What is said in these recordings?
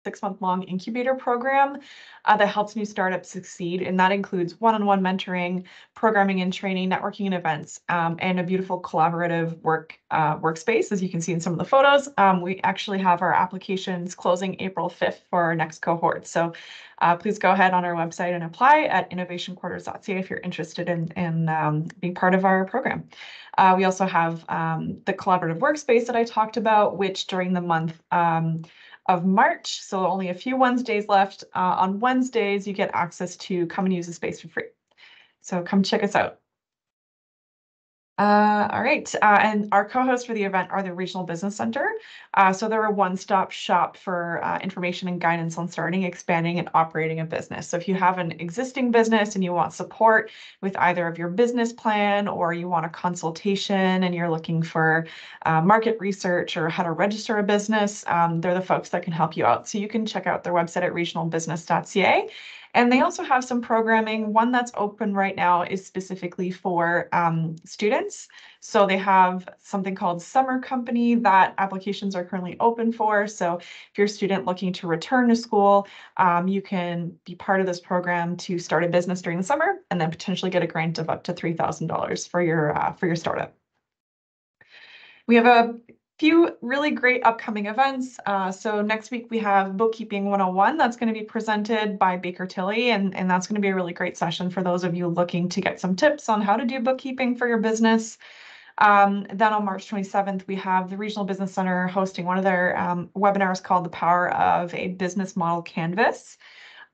6-month-long incubator program that helps new startups succeed. And that includes one-on-one mentoring, programming and training, networking and events, and a beautiful collaborative workspace, as you can see in some of the photos. We actually have our applications closing April 5th for our next cohort. So please go ahead on our website and apply at innovationquarters.ca if you're interested in being part of our program. We also have the collaborative workspace that I talked about, which during the month of March, so only a few Wednesdays left. On Wednesdays, you get access to come and use the space for free. So come check us out. All right, and our co-hosts for the event are the Regional Business Center. So they're a one-stop shop for information and guidance on starting, expanding, and operating a business. So if you have an existing business and you want support with either of your business plan, or you want a consultation and you're looking for market research or how to register a business, they're the folks that can help you out. So you can check out their website at regionalbusiness.ca. And they also have some programming. One that's open right now is specifically for students. So they have something called Summer Company that applications are currently open for. So if you're a student looking to return to school, you can be part of this program to start a business during the summer and then potentially get a grant of up to $3,000 for your startup. We have a few really great upcoming events. So next week we have Bookkeeping 101 that's going to be presented by Baker Tilly, and that's going to be a really great session for those of you looking to get some tips on how to do bookkeeping for your business. Then on March 27th, we have the Regional Business Center hosting one of their webinars called The Power of a Business Model Canvas.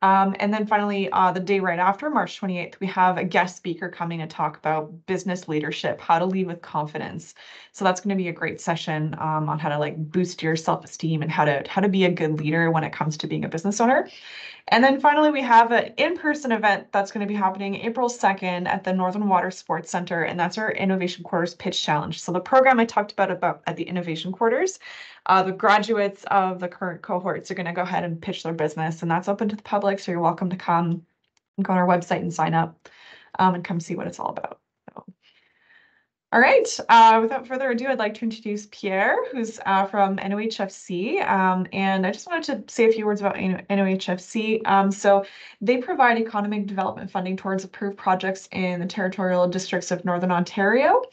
And then finally, the day right after, March 28th, we have a guest speaker coming to talk about business leadership, how to lead with confidence. So that's going to be a great session on how to like boost your self-esteem and how to be a good leader when it comes to being a business owner. And then finally, we have an in-person event that's going to be happening April 2nd at the Northern Water Sports Center, and that's our Innovation Quarters Pitch Challenge. So the program I talked about at the Innovation Quarters, the graduates of the current cohorts are going to go ahead and pitch their business, and that's open to the public, so you're welcome to come and go on our website and sign up and come see what it's all about. All right, without further ado, I'd like to introduce Pierre, who's from NOHFC. And I just wanted to say a few words about NOHFC. So they provide economic development funding towards approved projects in the territorial districts of Northern Ontario.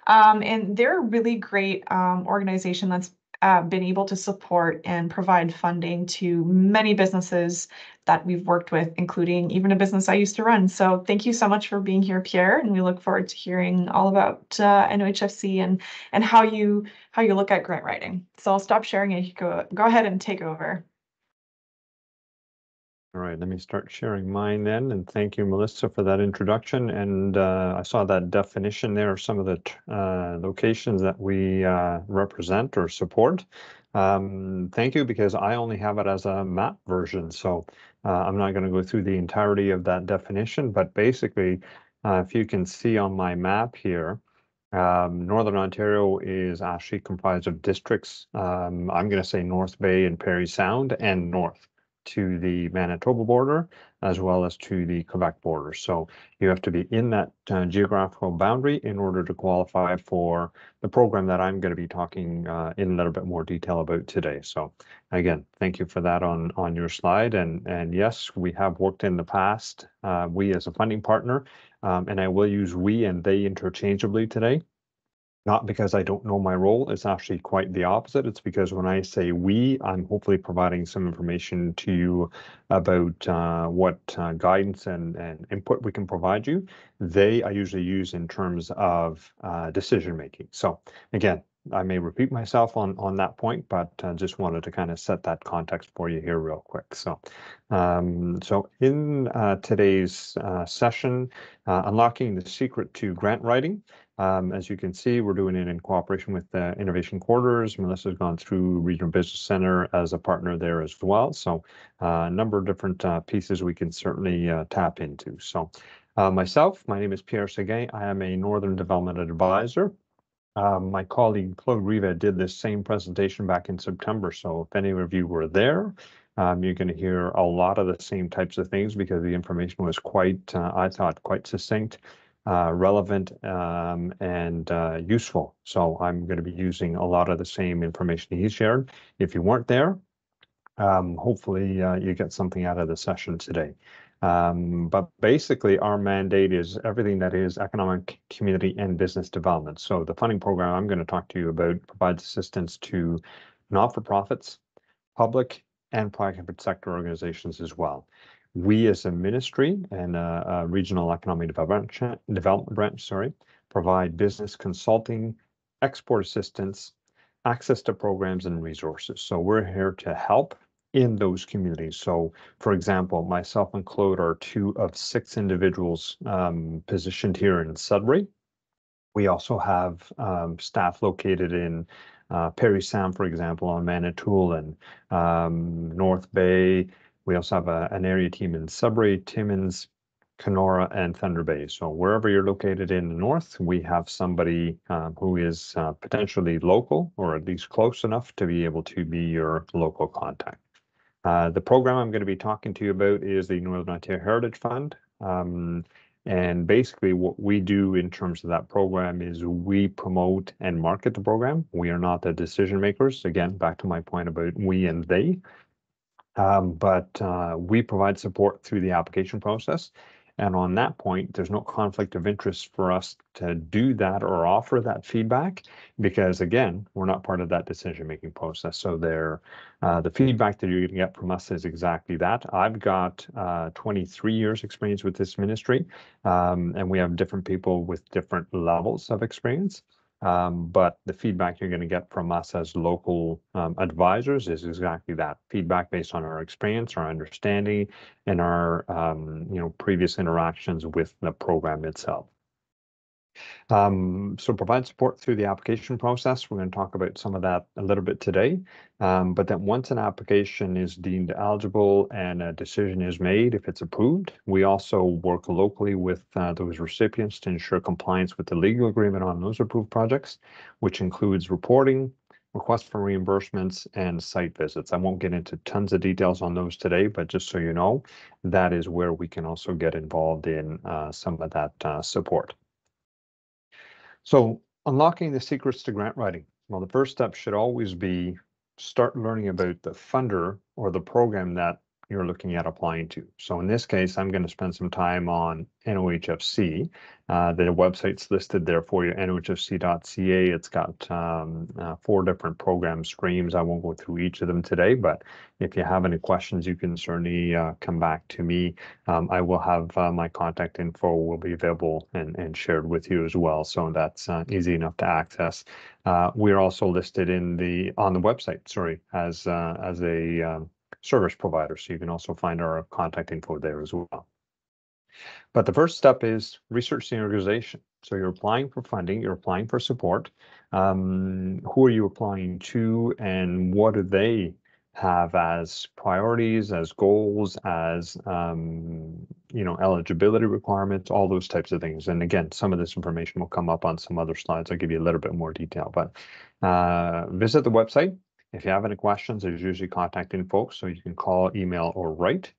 And they're a really great organization that's been able to support and provide funding to many businesses that we've worked with, including even a business I used to run. So thank you so much for being here, Pierre, and we look forward to hearing all about NOHFC and how you look at grant writing. So I'll stop sharing and you go ahead and take over. All right, let me start sharing mine then. And thank you, Melissa, for that introduction. And I saw that definition there of some of the locations that we represent or support. Thank you, because I only have it as a map version. So I'm not going to go through the entirety of that definition, but basically, if you can see on my map here, Northern Ontario is actually comprised of districts. I'm going to say North Bay and Parry Sound and north to the Manitoba border, as well as to the Quebec border. So you have to be in that geographical boundary in order to qualify for the program that I'm going to be talking in a little bit more detail about today. So again, thank you for that on your slide. And yes, we have worked in the past, we as a funding partner, and I will use we and they interchangeably today. Not because I don't know my role, it's actually quite the opposite. It's because when I say we, I'm hopefully providing some information to you about what guidance and input we can provide you. They I usually use in terms of decision making. So again, I may repeat myself on that point, but just wanted to kind of set that context for you here real quick. So, so in today's session, Unlocking the Secret to Grant Writing. As you can see, we're doing it in cooperation with Innovation Quarters. Melissa's gone through Regional Business Center as a partner there as well. So a number of different pieces we can certainly tap into. So myself, my name is Pierre Seguin. I am a Northern Development Advisor. My colleague Claude Riva did this same presentation back in September. So if any of you were there, you're going to hear a lot of the same types of things because the information was quite, I thought, quite succinct, relevant, and useful. So I'm going to be using a lot of the same information he shared. If you weren't there, Hopefully you get something out of the session today. But basically, our mandate is everything that is economic, community, and business development. So the funding program I'm going to talk to you about provides assistance to not-for-profits, public, and private sector organizations as well. We as a ministry and a regional economic development branch, provide business consulting, export assistance, access to programs and resources. So we're here to help in those communities. So, for example, myself and Claude are 2 of 6 individuals positioned here in Sudbury. We also have staff located in Parry Sound, for example, on Manitoul and North Bay. We also have an area team in Sudbury, Timmins, Kenora, and Thunder Bay. So wherever you're located in the north, we have somebody who is potentially local or at least close enough to be able to be your local contact. The program I'm going to be talking to you about is the Northern Ontario Heritage Fund. And basically what we do in terms of that program is we promote and market the program. We are not the decision makers. Again, back to my point about we and they. But we provide support through the application process. And on that point, there's no conflict of interest for us to do that or offer that feedback because, again, we're not part of that decision-making process. So the feedback that you're going to get from us is exactly that. I've got 23 years experience with this ministry, and we have different people with different levels of experience. But the feedback you're going to get from us as local advisors is exactly that feedback based on our experience, our understanding, and our previous interactions with the program itself. So provide support through the application process. We're going to talk about some of that a little bit today. But then once an application is deemed eligible and a decision is made, if it's approved, we also work locally with those recipients to ensure compliance with the legal agreement on those approved projects, which includes reporting, requests for reimbursements, and site visits. I won't get into tons of details on those today, but just so you know, that is where we can also get involved in some of that support. So unlocking the secrets to grant writing. Well, the first step should always be start learning about the funder or the program that you're looking at applying to. So in this case, I'm going to spend some time on NOHFC. The website's listed there for you, nohfc.ca. It's got 4 different program streams. I won't go through each of them today, but if you have any questions, you can certainly come back to me. I will have my contact info will be available and shared with you as well. So that's easy enough to access. We're also listed on the website, as a service provider. So you can also find our contact info there as well. But the first step is research the organization. So you're applying for funding, you're applying for support. Who are you applying to and what do they have as priorities, as goals, as eligibility requirements, all those types of things. And again, some of this information will come up on some other slides. I'll give you a little bit more detail, but visit the website. If you have any questions, there's usually contact info, so you can call, email, or write.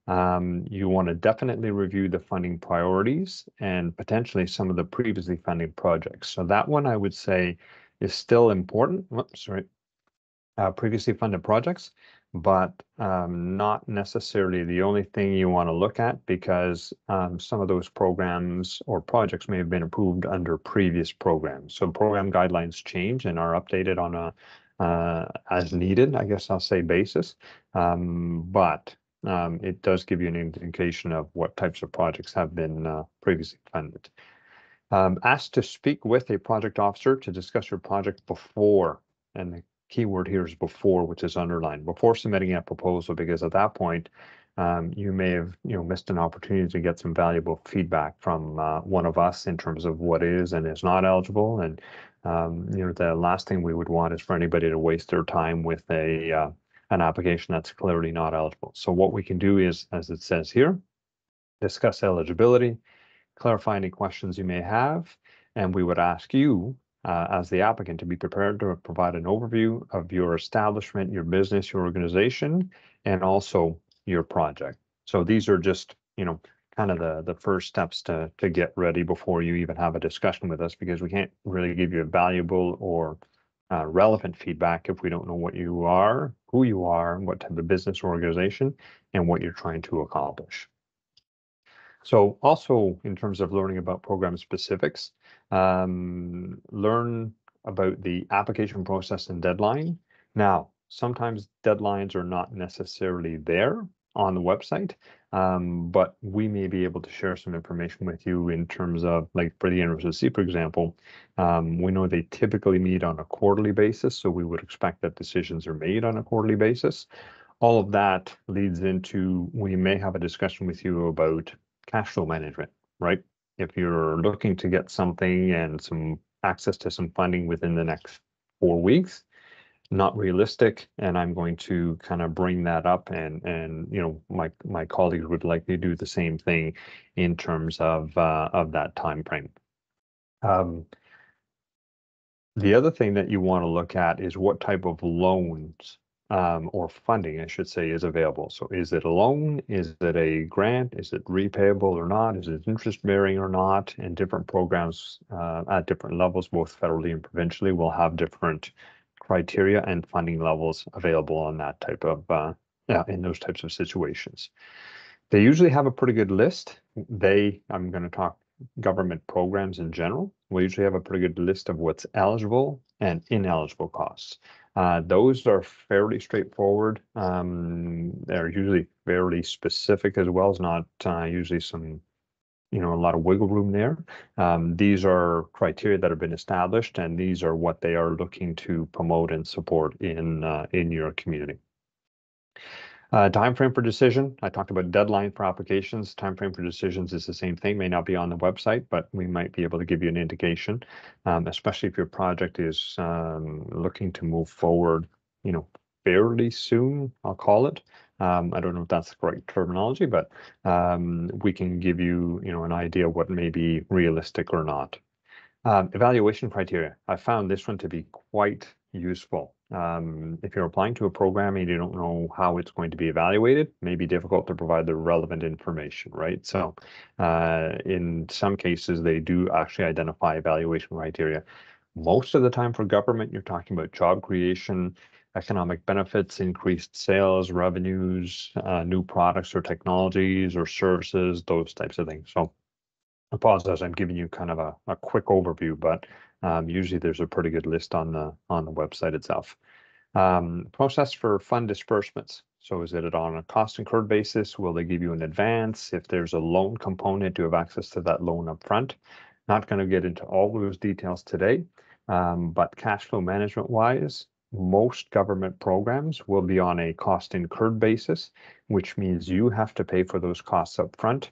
You want to definitely review the funding priorities and potentially some of the previously funded projects. So that one I would say is still important. Previously funded projects, but not necessarily the only thing you want to look at because some of those programs or projects may have been approved under previous programs. So program guidelines change and are updated on a as needed, I guess I'll say, basis. But it does give you an indication of what types of projects have been previously funded. Asked to speak with a project officer to discuss your project before, and the key word here is before, which is underlined, before submitting a proposal, because at that point, you may have missed an opportunity to get some valuable feedback from one of us in terms of what is and is not eligible. And the last thing we would want is for anybody to waste their time with an application that's clearly not eligible. So what we can do is, as it says here, discuss eligibility, clarify any questions you may have, and we would ask you as the applicant to be prepared to provide an overview of your establishment, your business, your organization, and also your project. So these are just, kind of the first steps to get ready before you even have a discussion with us, because we can't really give you a valuable or relevant feedback if we don't know what you are, who you are, what type of business or organization, and what you're trying to accomplish. So also in terms of learning about program specifics, learn about the application process and deadline. Now, sometimes deadlines are not necessarily there on the website, but we may be able to share some information with you in terms of, like for the NOHFC, for example, we know they typically meet on a quarterly basis, so we would expect that decisions are made on a quarterly basis. All of that leads into, we may have a discussion with you about cash flow management, right? If you're looking to get something and some access to some funding within the next 4 weeks, not realistic, and I'm going to kind of bring that up, and you know, my colleagues would likely do the same thing in terms of that time frame. The other thing that you want to look at is what type of loans or funding, I should say, is available. So is it a loan? Is it a grant? Is it repayable or not? Is it interest bearing or not? And different programs at different levels, both federally and provincially, will have different criteria and funding levels available on that type of, in those types of situations. They usually have a pretty good list. I'm going to talk government programs in general. We usually have a pretty good list of what's eligible and ineligible costs. Those are fairly straightforward. They're usually fairly specific as well. It's not usually some, you know, a lot of wiggle room there. These are criteria that have been established, and these are what they are looking to promote and support in your community. Time frame for decision. I talked about deadline for applications. Time frame for decisions is the same thing. May not be on the website, but we might be able to give you an indication, especially if your project is looking to move forward, you know, fairly soon, I'll call it. I don't know if that's the correct terminology, but we can give you, you know, an idea what may be realistic or not. Evaluation criteria. I found this one to be quite useful. If you're applying to a program and you don't know how it's going to be evaluated, it may be difficult to provide the relevant information, right? So in some cases, they do actually identify evaluation criteria. Most of the time for government, you're talking about job creation, economic benefits, increased sales, revenues, new products or technologies or services, those types of things. So I apologize, I'm giving you kind of a quick overview, but usually there's a pretty good list on the website itself. Process for fund disbursements. So is it on a cost incurred basis? Will they give you an advance? If there's a loan component, do you have access to that loan up front? Not going to get into all those details today, but cash flow management wise, most government programs will be on a cost incurred basis, which means you have to pay for those costs up front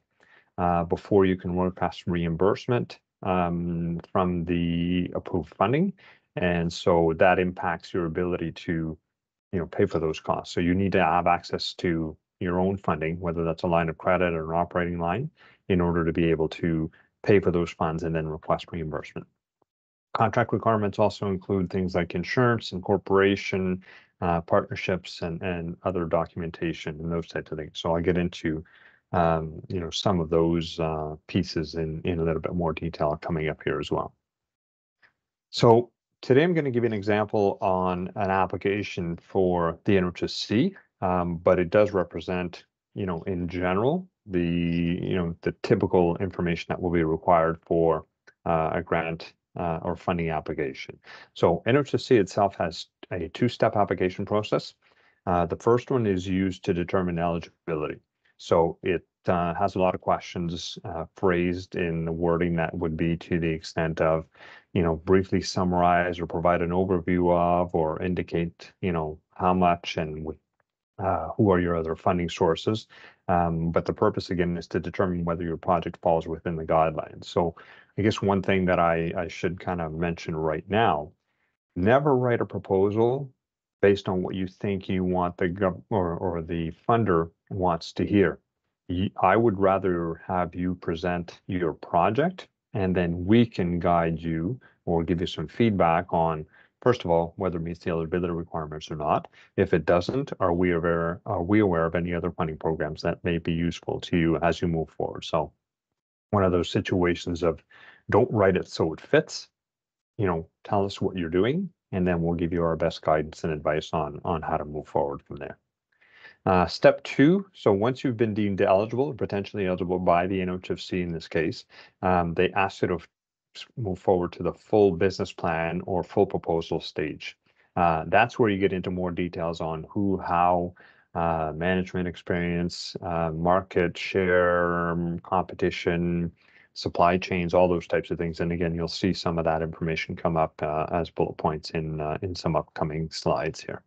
before you can work past reimbursement from the approved funding. And so that impacts your ability to, you know, pay for those costs. So you need to have access to your own funding, whether that's a line of credit or an operating line, in order to be able to pay for those funds and then request reimbursement. Contract requirements also include things like insurance, incorporation, partnerships, and other documentation and those types of things. So I'll get into you know, some of those pieces in a little bit more detail coming up here as well. So today I'm going to give you an example on an application for the NOHFC, but it does represent, you know, in general, the typical information that will be required for a grant or funding application. So NOHFC itself has a two-step application process. The first one is used to determine eligibility. So it has a lot of questions phrased in the wording that would be to the extent of, you know, briefly summarize or provide an overview of, or indicate, you know, how much and who are your other funding sources. But the purpose, again, is to determine whether your project falls within the guidelines. So I guess one thing that I should kind of mention right now, never write a proposal based on what you think you want the or the funder wants to hear. I would rather have you present your project, and then we can guide you or give you some feedback on, first of all, whether it meets the eligibility requirements or not. If it doesn't, are we aware of any other funding programs that may be useful to you as you move forward? So one of those situations of don't write it so it fits, you know, tell us what you're doing and then we'll give you our best guidance and advice on how to move forward from there. Step 2, so once you've been deemed eligible, potentially eligible by the NOHFC in this case, they ask you to move forward to the full business plan or full proposal stage. That's where you get into more details on who, how, management experience, market share, competition, supply chains, all those types of things. And again, you'll see some of that information come up as bullet points in some upcoming slides here.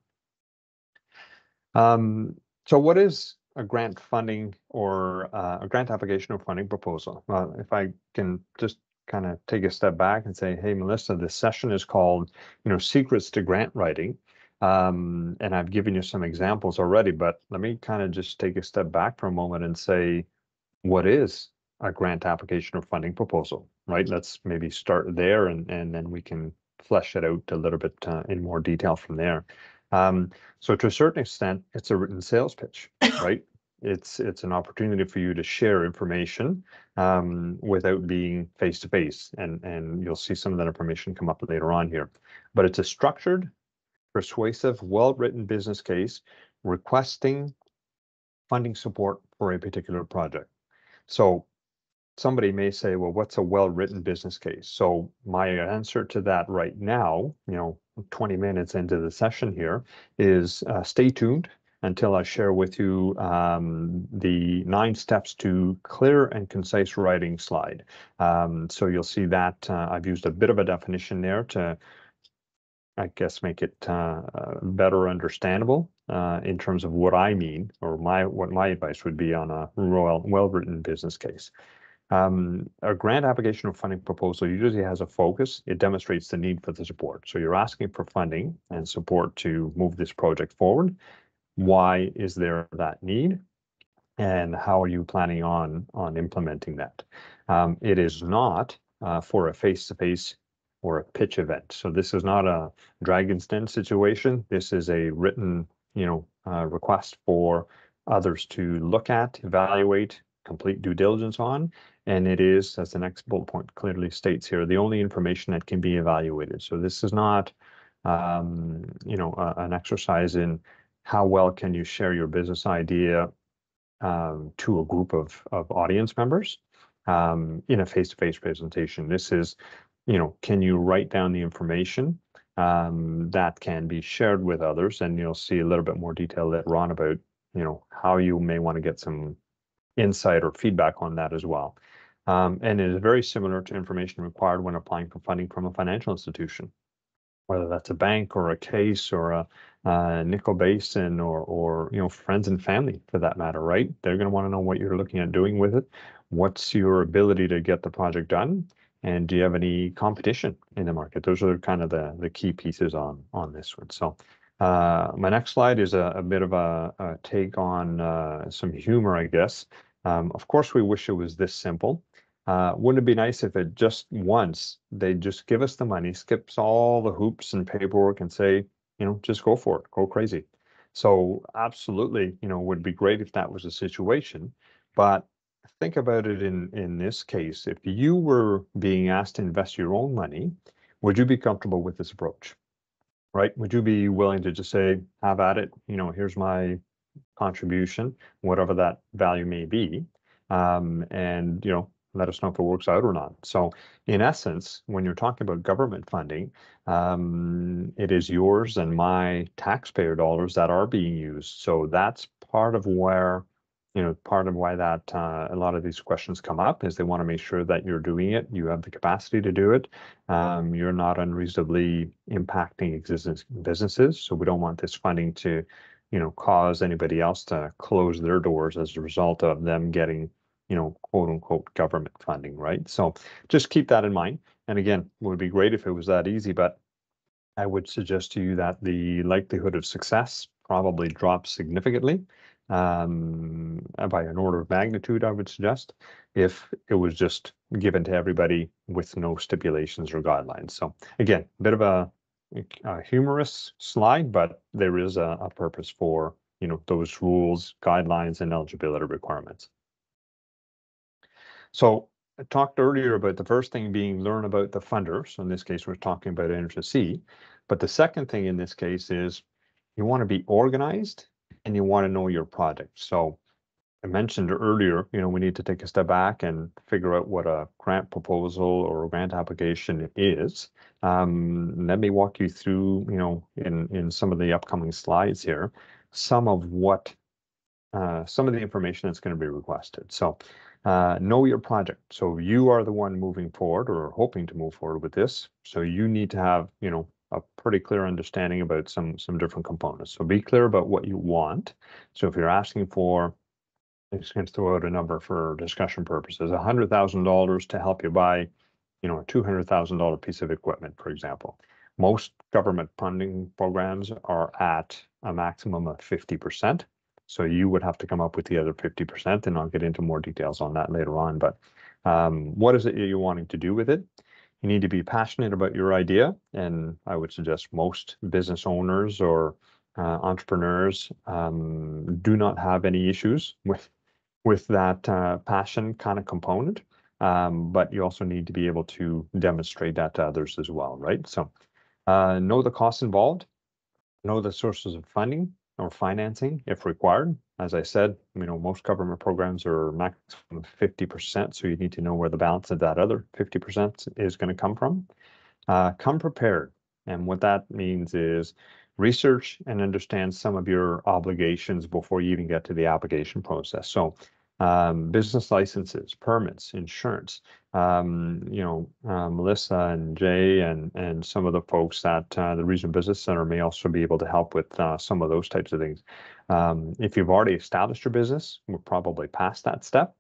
So what is a grant funding or a grant application or funding proposal? Well, if I can just kind of take a step back and say, hey, Melissa, this session is called, Secrets to Grant Writing. And I've given you some examples already, but let me kind of just take a step back for a moment and say, what is a grant application or funding proposal, right? Let's maybe start there and then we can flesh it out a little bit in more detail from there. So to a certain extent, it's a written sales pitch, right? It's an opportunity for you to share information without being face to face, and you'll see some of that information come up later on here. But it's a structured, persuasive, well-written business case requesting funding support for a particular project. So somebody may say, well, what's a well-written business case? So my answer to that right now, 20 minutes into the session here, is stay tuned until I share with you the 9 steps to clear and concise writing slide. So you'll see that I've used a bit of a definition there to, I guess, make it better understandable in terms of what I mean, or what my advice would be on a well-written business case. A grant application or funding proposal usually has a focus. It demonstrates the need for the support. So you're asking for funding and support to move this project forward. Why is there that need? And how are you planning on implementing that? It is not for a face-to-face or a pitch event. So this is not a Dragon's Den situation. This is a written, request for others to look at, evaluate, complete due diligence on. And it is, as the next bullet point clearly states here, the only information that can be evaluated. So this is not, an exercise in how well can you share your business idea to a group of audience members in a face-to-face presentation. This is, can you write down the information that can be shared with others? And you'll see a little bit more detail later on about, how you may want to get some insight or feedback on that as well. And it is very similar to information required when applying for funding from a financial institution, whether that's a bank or a case or a nickel basin or friends and family for that matter, right? They're going to want to know what you're looking at doing with it. What's your ability to get the project done? And do you have any competition in the market? Those are kind of the key pieces on this one. So my next slide is a bit of a take on some humor, I guess. Of course, we wish it was this simple. Wouldn't it be nice if it just once they just give us the money, skips all the hoops and paperwork and say, just go for it, go crazy. So absolutely, would be great if that was a situation. But think about it in this case. If you were being asked to invest your own money, would you be comfortable with this approach? Right? Would you be willing to just say, have at it, here's my contribution, whatever that value may be, and let us know if it works out or not. So in essence, when you're talking about government funding, it is yours and my taxpayer dollars that are being used. So that's part of where, part of why that a lot of these questions come up is they want to make sure that you're doing it, you have the capacity to do it, you're not unreasonably impacting existing businesses. So we don't want this funding to cause anybody else to close their doors as a result of them getting, quote unquote, government funding, right? So just keep that in mind. And again, it would be great if it was that easy, but I would suggest to you that the likelihood of success probably drops significantly by an order of magnitude, I would suggest, if it was just given to everybody with no stipulations or guidelines. So again, a bit of a humorous slide, but there is a purpose for those rules, guidelines, and eligibility requirements. So I talked earlier about the first thing being learn about the funder. So in this case, we're talking about NOHFC. But the second thing in this case is you want to be organized and you want to know your project. So I mentioned earlier, we need to take a step back and figure out what a grant proposal or a grant application is. Let me walk you through, in some of the upcoming slides here, some of the information that's going to be requested. So know your project. So you are the one moving forward or hoping to move forward with this. So you need to have, a pretty clear understanding about some different components. So be clear about what you want. So if you're asking for, I'm just going to throw out a number for discussion purposes, $100,000 to help you buy, a $200,000 piece of equipment, for example. Most government funding programs are at a maximum of 50%. So you would have to come up with the other 50%, and I'll get into more details on that later on. But what is it you're wanting to do with it? You need to be passionate about your idea, and I would suggest most business owners or entrepreneurs do not have any issues with that passion kind of component, but you also need to be able to demonstrate that to others as well, right? So know the costs involved, know the sources of funding or financing if required. As I said, most government programs are maximum 50%, so you need to know where the balance of that other 50% is going to come from. Come prepared, and what that means is research and understand some of your obligations before you even get to the application process. So business licenses, permits, insurance, Melissa and Jay and some of the folks at the Regional Business Center may also be able to help with some of those types of things. If you've already established your business, we're probably past that step,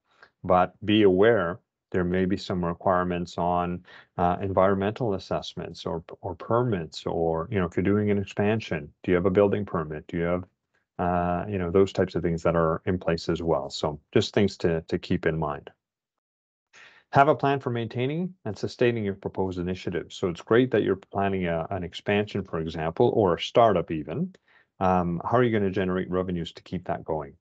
but be aware there may be some requirements on environmental assessments or permits, or if you're doing an expansion, do you have a building permit? Do you have those types of things that are in place as well. So just things to keep in mind. Have a plan for maintaining and sustaining your proposed initiatives. So it's great that you're planning an expansion, for example, or a startup even. How are you going to generate revenues to keep that going?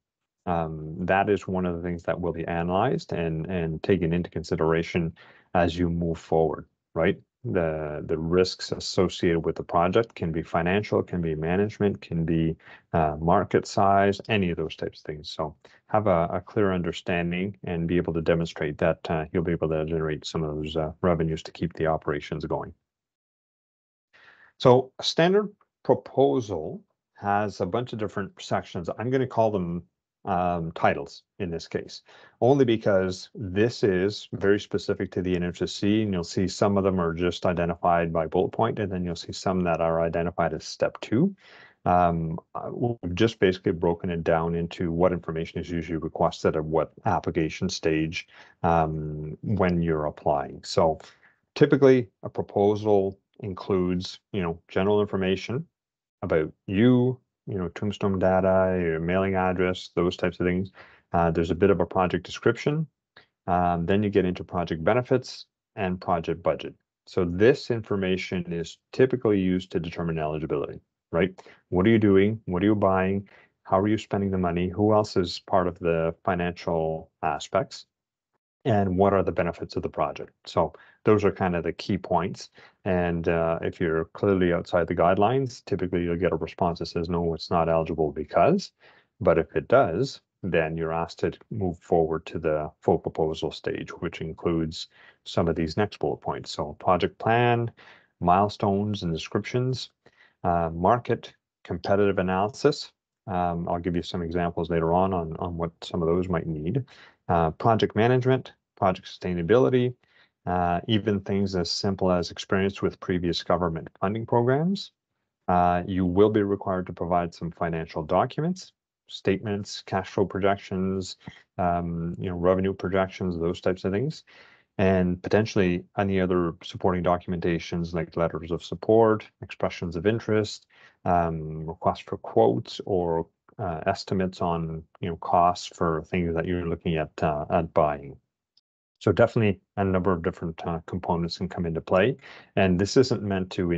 That is one of the things that will be analyzed and taken into consideration as you move forward, right? The risks associated with the project can be financial, can be management, can be market size, any of those types of things. So have a clear understanding and be able to demonstrate that you'll be able to generate some of those revenues to keep the operations going. So a standard proposal has a bunch of different sections. I'm going to call them titles in this case, only because this is very specific to the NOHFC, and you'll see some of them are just identified by bullet point, and then you'll see some that are identified as step 2. We've just basically broken it down into what information is usually requested at what application stage when you're applying. So typically a proposal includes, general information about you, tombstone data, your mailing address, those types of things. There's a bit of a project description. Then you get into project benefits and project budget. So this information is typically used to determine eligibility, right? What are you doing? What are you buying? How are you spending the money? Who else is part of the financial aspects? And what are the benefits of the project? So those are kind of the key points. And if you're clearly outside the guidelines, typically you'll get a response that says, no, it's not eligible because. But if it does, then you're asked to move forward to the full proposal stage, which includes some of these next bullet points. So project plan, milestones and descriptions, market, competitive analysis. I'll give you some examples later on what some of those might need. Project management, project sustainability, even things as simple as experience with previous government funding programs. You will be required to provide some financial documents, statements, cash flow projections, revenue projections, those types of things, and potentially any other supporting documentations like letters of support, expressions of interest, requests for quotes, or estimates on costs for things that you're looking at buying. So definitely a number of different components can come into play, and this isn't meant to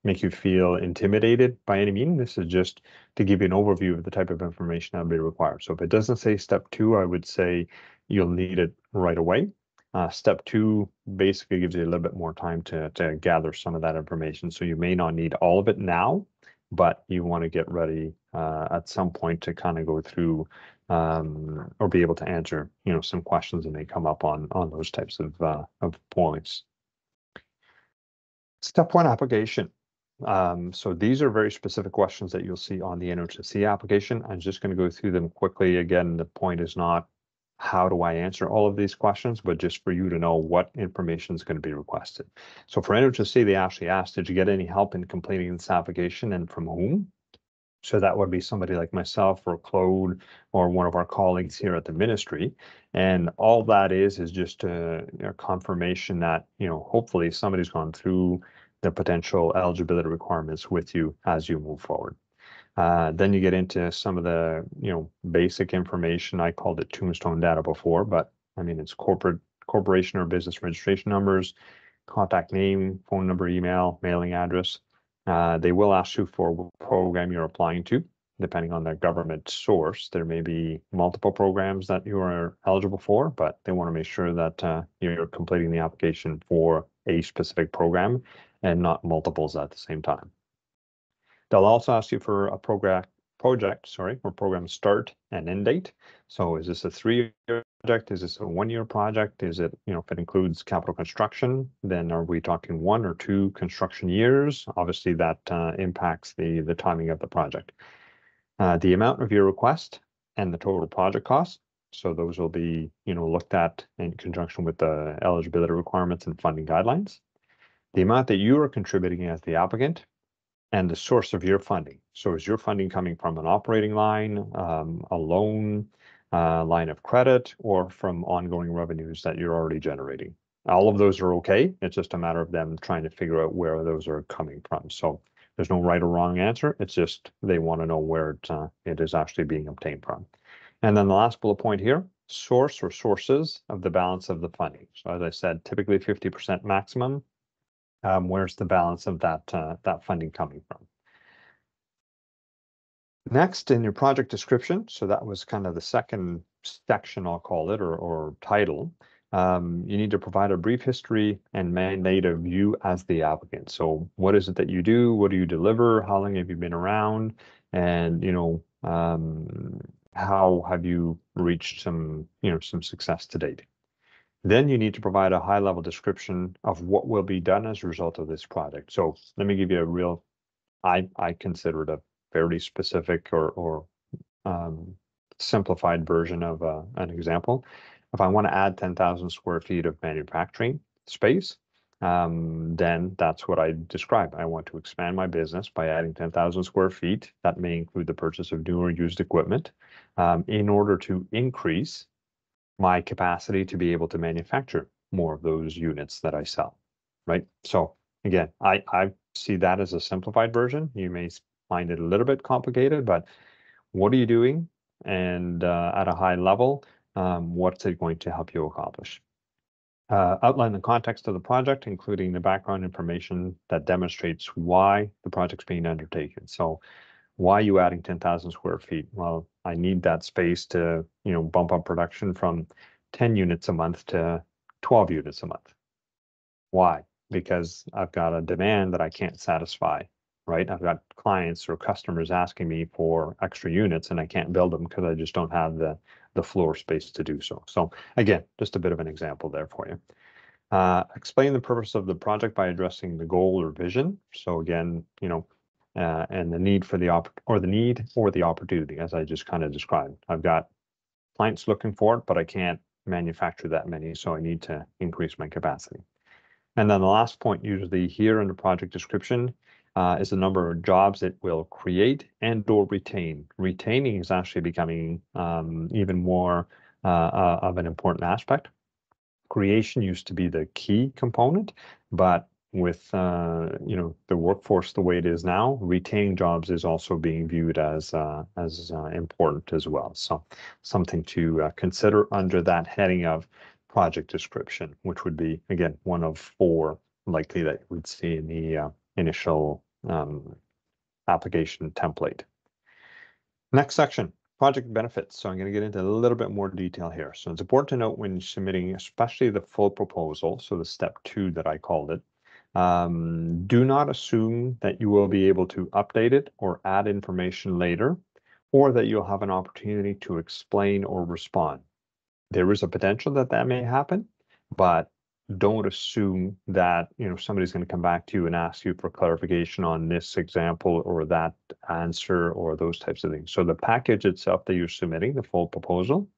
make you feel intimidated by any means. This is just to give you an overview of the type of information that will be required. So if it doesn't say step 2, I would say you'll need it right away. Step 2 basically gives you a little bit more time to gather some of that information. So you may not need all of it now, but you want to get ready at some point to kind of go through or be able to answer, some questions that may come up on those types of points. Step 1, application. So these are very specific questions that you'll see on the NOHFC application. I'm just going to go through them quickly. Again, the point is not how do I answer all of these questions, but just for you to know what information is going to be requested. So for NOHFC, they actually asked, did you get any help in completing this application and from whom? So that would be somebody like myself or Claude or one of our colleagues here at the ministry. And all that is just a confirmation that, hopefully somebody's gone through the potential eligibility requirements with you as you move forward. Then you get into some of the, basic information. I called it tombstone data before, but I mean, it's corporation or business registration numbers, contact name, phone number, email, mailing address. They will ask you for what program you're applying to, depending on the government source. There may be multiple programs that you are eligible for, but they want to make sure that you're completing the application for a specific program and not multiples at the same time. They'll also ask you for a program start and end date. So is this a 3-year project? Is this a 1-year project? Is it, if it includes capital construction, then are we talking 1 or 2 construction years? Obviously that impacts the timing of the project. The amount of your request and the total project cost. So those will be, looked at in conjunction with the eligibility requirements and funding guidelines. The amount that you are contributing as the applicant, and the source of your funding. So is your funding coming from an operating line, a loan, line of credit, or from ongoing revenues that you're already generating? All of those are okay. It's just a matter of them trying to figure out where those are coming from. So there's no right or wrong answer. It's just they want to know where it is actually being obtained from. And then the last bullet point here, source or sources of the balance of the funding. So as I said, typically 50% maximum. Where's the balance of that funding coming from? Next, in your project description, so that was kind of the second section, I'll call it, or title. You need to provide a brief history and mandate of you as the applicant. So what is it that you do? What do you deliver? How long have you been around? And, how have you reached some success to date? Then you need to provide a high-level description of what will be done as a result of this project. So let me give you a real, I consider it a fairly specific or simplified version of an example. If I want to add 10,000 square feet of manufacturing space, then that's what I describe. I want to expand my business by adding 10,000 square feet. That may include the purchase of new or used equipment in order to increase my capacity to be able to manufacture more of those units that I sell, right? So again, I see that as a simplified version. You may find it a little bit complicated, but what are you doing? And at a high level, what's it going to help you accomplish? Outline the context of the project, including the background information that demonstrates why the project's being undertaken. So why are you adding 10,000 square feet? Well, I need that space to, bump up production from 10 units a month to 12 units a month. Why? Because I've got a demand that I can't satisfy, right? I've got clients or customers asking me for extra units and I can't build them because I just don't have the floor space to do so. So again, just a bit of an example there for you. Explain the purpose of the project by addressing the goal or vision. So again, and the need for the opportunity, as I just kind of described. I've got clients looking for it, but I can't manufacture that many, so I need to increase my capacity. And then the last point, usually here in the project description, is the number of jobs it will create and or retain. Retaining is actually becoming even more of an important aspect. Creation used to be the key component, but with the workforce the way it is now, retaining jobs is also being viewed as important as well. So something to consider under that heading of project description, which would be again one of 4 likely that you would see in the initial application template. Next section, Project benefits. So I'm going to get into a little bit more detail here. So it's important to note when submitting, especially the full proposal, so the step 2 that I called it, do not assume that you will be able to update it or add information later, or that you'll have an opportunity to explain or respond. There is a potential that that may happen, but don't assume that somebody's going to come back to you and ask you for clarification on this example or that answer or those types of things. So the package itself that you're submitting, the full proposal,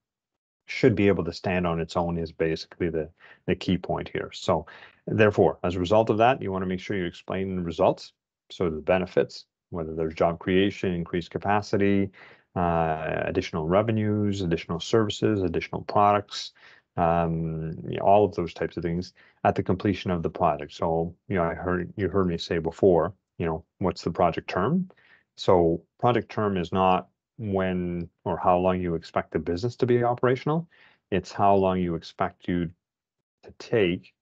should be able to stand on its own is basically the key point here. So therefore, as a result of that, you want to make sure you explain the results. So the benefits, whether there's job creation, increased capacity, additional revenues, additional services, additional products, all of those types of things at the completion of the project. So, you heard me say before, what's the project term? So project term is not when or how long you expect the business to be operational. It's how long you expect you to take,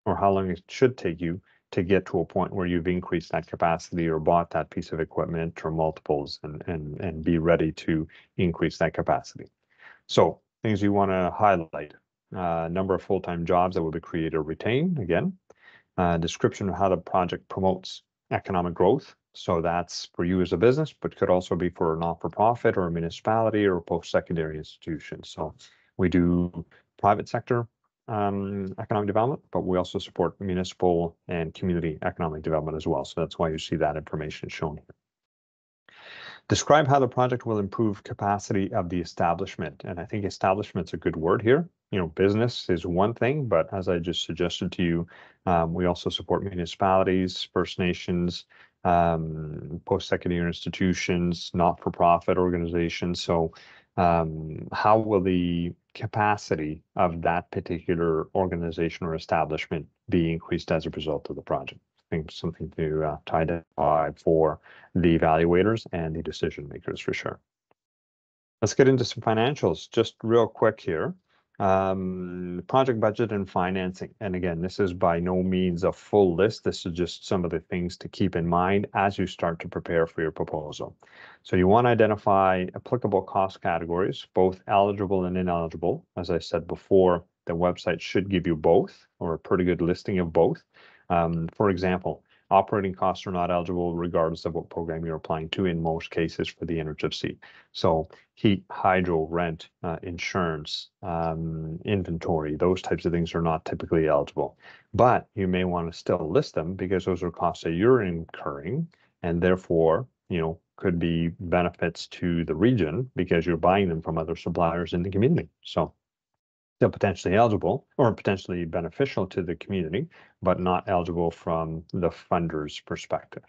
or how long it should take you to get to a point where you've increased that capacity or bought that piece of equipment or multiples and be ready to increase that capacity. So things you want to highlight: number of full-time jobs that will be created or retained, again, description of how the project promotes economic growth. So that's for you as a business, but could also be for a not-for-profit or a municipality or a post-secondary institution. So we do private sector economic development, but we also support municipal and community economic development as well. So that's why you see that information shown here. Describe how the project will improve capacity of the establishment. And I think establishment's a good word here. Business is one thing, but as I just suggested to you, we also support municipalities, First Nations, post-secondary institutions, not-for-profit organizations. So how will the capacity of that particular organization or establishment be increased as a result of the project? I think something to identify for the evaluators and the decision makers for sure. Let's get into some financials just real quick here. Project budget and financing. And again, this is by no means a full list. This is just some of the things to keep in mind as you start to prepare for your proposal. So you want to identify applicable cost categories, both eligible and ineligible. As I said before, the website should give you both, or a pretty good listing of both. For example, operating costs are not eligible regardless of what program you're applying to in most cases for the NOHFC. So heat, hydro, rent, insurance, inventory, those types of things are not typically eligible. But you may want to still list them because those are costs that you're incurring and therefore, could be benefits to the region because you're buying them from other suppliers in the community. So still potentially eligible or potentially beneficial to the community, but not eligible from the funder's perspective.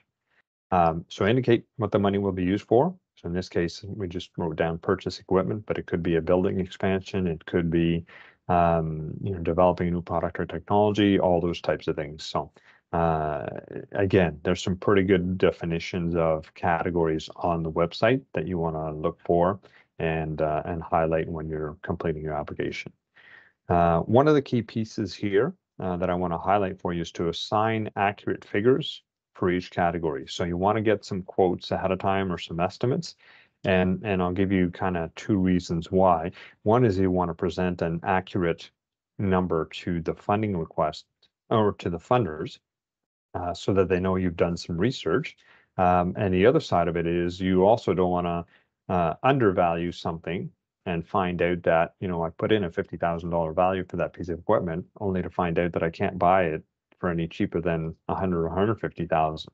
So indicate what the money will be used for. So in this case, we just wrote down purchase equipment, but it could be a building expansion. It could be, developing a new product or technology, all those types of things. So again, there's some pretty good definitions of categories on the website that you want to look for and highlight when you're completing your application. One of the key pieces here that I want to highlight for you is to assign accurate figures for each category. So you want to get some quotes ahead of time or some estimates, and I'll give you kind of two reasons why. One is you want to present an accurate number to the funding request or to the funders so that they know you've done some research. And the other side of it is you also don't want to undervalue something and find out that, I put in a $50,000 value for that piece of equipment only to find out that I can't buy it for any cheaper than $100,000 or $150,000.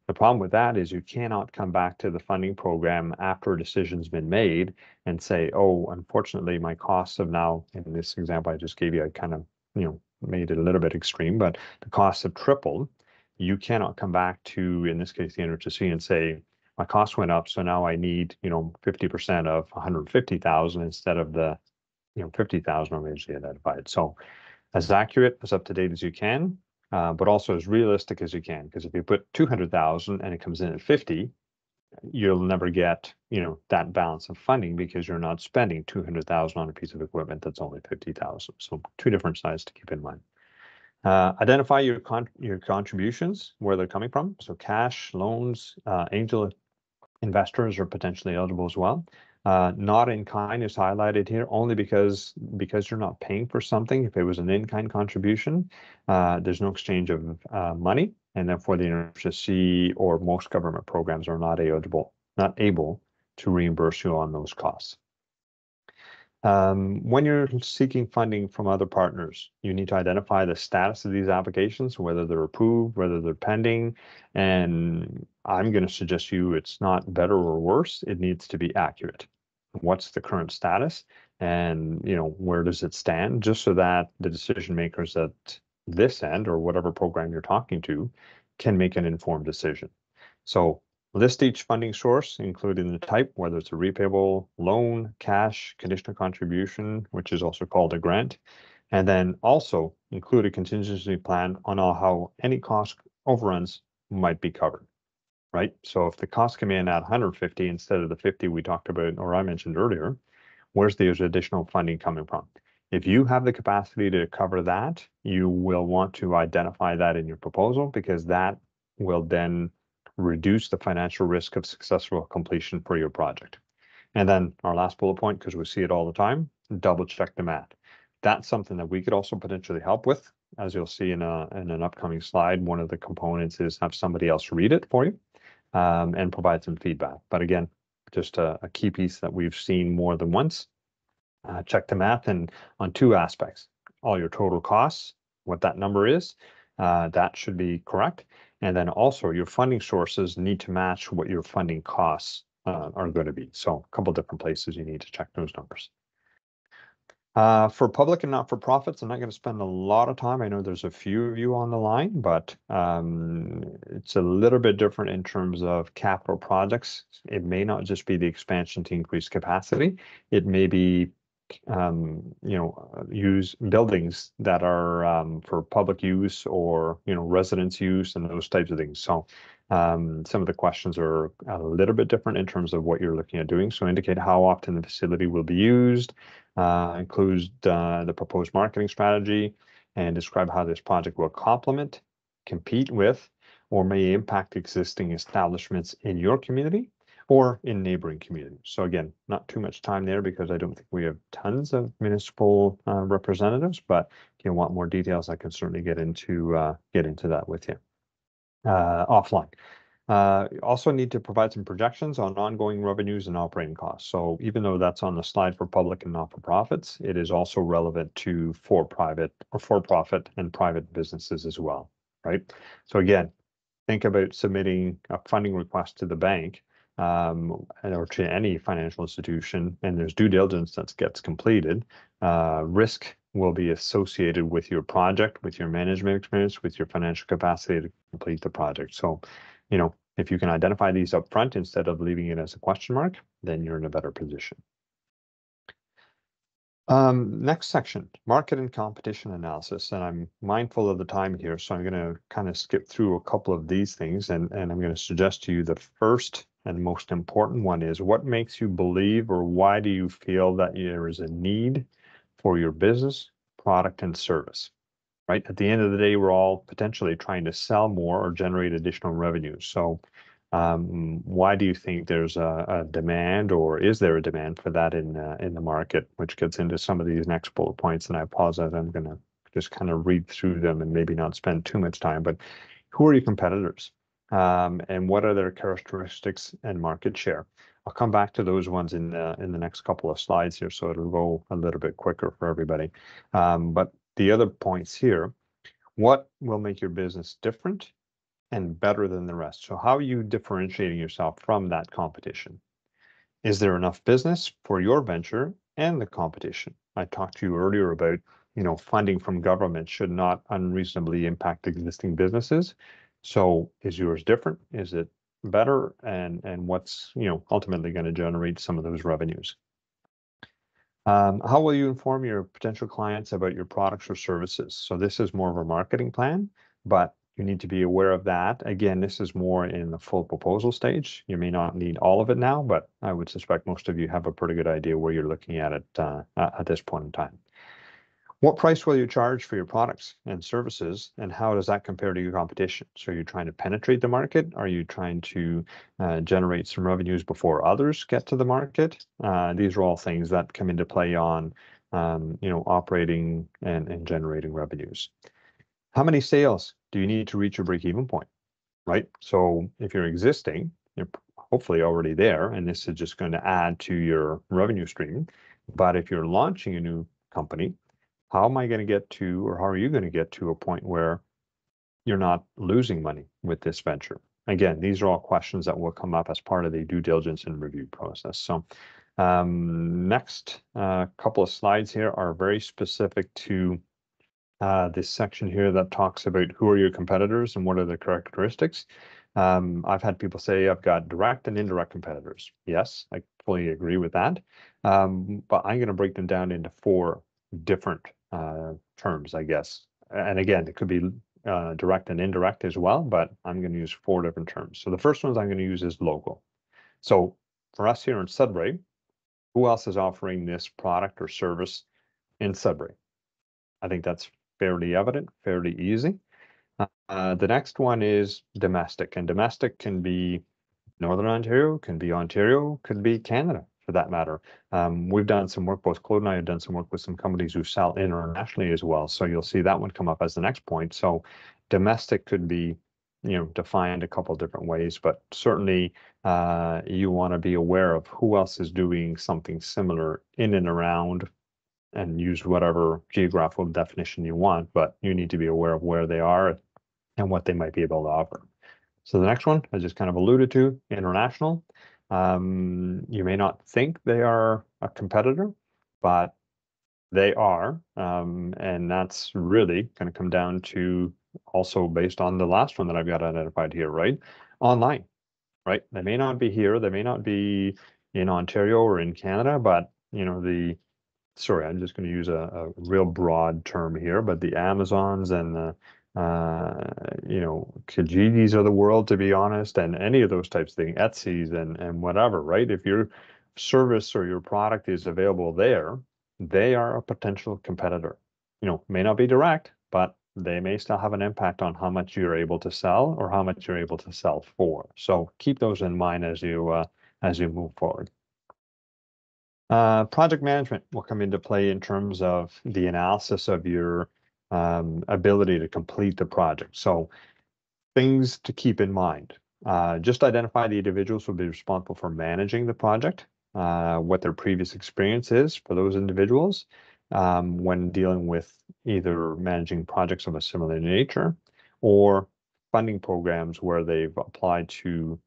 The problem with that is you cannot come back to the funding program after a decision's been made and say, oh, unfortunately, my costs have now, in this example I just gave you, I kind of, made it a little bit extreme, but the costs have tripled. You cannot come back to, in this case, the NOHFC and say, my cost went up, so now I need, 50% of 150,000 instead of the, 50,000 originally identified. So as accurate, as up to date as you can, but also as realistic as you can. Because if you put 200,000 and it comes in at 50, you'll never get, that balance of funding because you're not spending 200,000 on a piece of equipment that's only 50,000. So two different sides to keep in mind. Identify your contributions, where they're coming from. So cash, loans, angel investors are potentially eligible as well. Not in kind is highlighted here only because you're not paying for something. If it was an in-kind contribution, there's no exchange of money, and therefore the NOHFC or most government programs are not able to reimburse you on those costs. When you're seeking funding from other partners, you need to identify the status of these applications, whether they're approved, whether they're pending, and I'm going to suggest you it's not better or worse. It needs to be accurate. What's the current status, and where does it stand, just so that the decision makers at this end or whatever program you're talking to can make an informed decision. So list each funding source, including the type, whether it's a repayable loan, cash, conditional contribution, which is also called a grant, and then also include a contingency plan on how any cost overruns might be covered, right? So if the costs come in at 150 instead of the 50 we talked about, or I mentioned earlier, where's the additional funding coming from? If you have the capacity to cover that, you will want to identify that in your proposal, because that will then reduce the financial risk of successful completion for your project. And then our last bullet point, because we see it all the time, double check the math. That's something that we could also potentially help with. As you'll see in an upcoming slide, one of the components is have somebody else read it for you and provide some feedback. But again, just a key piece that we've seen more than once. Check the math and on two aspects: all your total costs, what that number is, that should be correct. And then also your funding sources need to match what your funding costs are going to be. So a couple different places you need to check those numbers. For public and not-for-profits, I'm not going to spend a lot of time. I know there's a few of you on the line, but it's a little bit different in terms of capital projects. It may not just be the expansion to increase capacity. It may be use buildings that are for public use or residence use and those types of things. So some of the questions are a little bit different in terms of what you're looking at doing. So indicate how often the facility will be used, include the proposed marketing strategy, and describe how this project will complement, compete with, or may impact existing establishments in your community or in neighboring communities. So again, not too much time there because I don't think we have tons of municipal representatives, but if you want more details, I can certainly get into that with you offline. Also need to provide some projections on ongoing revenues and operating costs. So even though that's on the slide for public and not-for-profits, it is also relevant to for-profit and private businesses as well, right? So again, think about submitting a funding request to the bank or to any financial institution, and there's due diligence that gets completed. Risk will be associated with your project, with your management experience, with your financial capacity to complete the project. So, if you can identify these up front instead of leaving it as a question mark, then you're in a better position. Next section, market and competition analysis. And I'm mindful of the time here, so I'm going to kind of skip through a couple of these things. And I'm going to suggest to you the first and most important one is, what makes you believe, or why do you feel that there is a need for your business, product, and service? Right? At the end of the day, we're all potentially trying to sell more or generate additional revenue. So why do you think there's a demand, or is there a demand for that in the market, which gets into some of these next bullet points? And I apologize, I'm going to just kind of read through them and maybe not spend too much time, but who are your competitors? And what are their characteristics and market share? I'll come back to those ones in the next couple of slides here, so it'll go a little bit quicker for everybody. But the other points here, what will make your business different and better than the rest? So how are you differentiating yourself from that competition? Is there enough business for your venture and the competition? I talked to you earlier about, funding from government should not unreasonably impact existing businesses. So is yours different? Is it better? And what's, ultimately going to generate some of those revenues? How will you inform your potential clients about your products or services? So this is more of a marketing plan, but you need to be aware of that. Again, this is more in the full proposal stage. You may not need all of it now, but I would suspect most of you have a pretty good idea where you're looking at it at this point in time. What price will you charge for your products and services, and how does that compare to your competition? So you're trying to penetrate the market? Are you trying to generate some revenues before others get to the market? These are all things that come into play on, operating and generating revenues. How many sales do you need to reach your break-even point, right? So if you're existing, you're hopefully already there, and this is just going to add to your revenue stream. But if you're launching a new company, how am I going to get to, or how are you going to get to a point where you're not losing money with this venture? Again, these are all questions that will come up as part of the due diligence and review process. So next couple of slides here are very specific to this section here that talks about who are your competitors and what are the characteristics. I've had people say I've got direct and indirect competitors. Yes, I fully agree with that. But I'm going to break them down into 4 different terms, I guess. And again, it could be direct and indirect as well, but I'm going to use 4 different terms. So the first ones I'm going to use is local. So for us here in Sudbury, who else is offering this product or service in Sudbury? I think that's fairly evident, fairly easy. The next one is domestic, and domestic can be Northern Ontario, can be Canada for that matter. We've done some work, both Claude and I have done some work with some companies who sell internationally as well. So you'll see that one come up as the next point. So domestic could be, defined a couple different ways, but certainly you want to be aware of who else is doing something similar in and around, and use whatever geographical definition you want, but you need to be aware of where they are and what they might be able to offer. So the next one, I just kind of alluded to, international. You may not think they are a competitor, but they are. And that's really going to come down to also based on the last one that I've got identified here, right? Online, right? They may not be here, they may not be in Ontario or in Canada, but sorry, I'm just going to use a real broad term here, but the Amazons and the Kijijis of the world, to be honest, and any of those types of things, Etsy's and whatever, right? If your service or your product is available there, they are a potential competitor. May not be direct, but they may still have an impact on how much you're able to sell or how much you're able to sell for. So keep those in mind as you move forward. Project management will come into play in terms of the analysis of your ability to complete the project. So things to keep in mind. Just identify the individuals who will be responsible for managing the project, what their previous experience is for those individuals when dealing with either managing projects of a similar nature or funding programs where they've applied to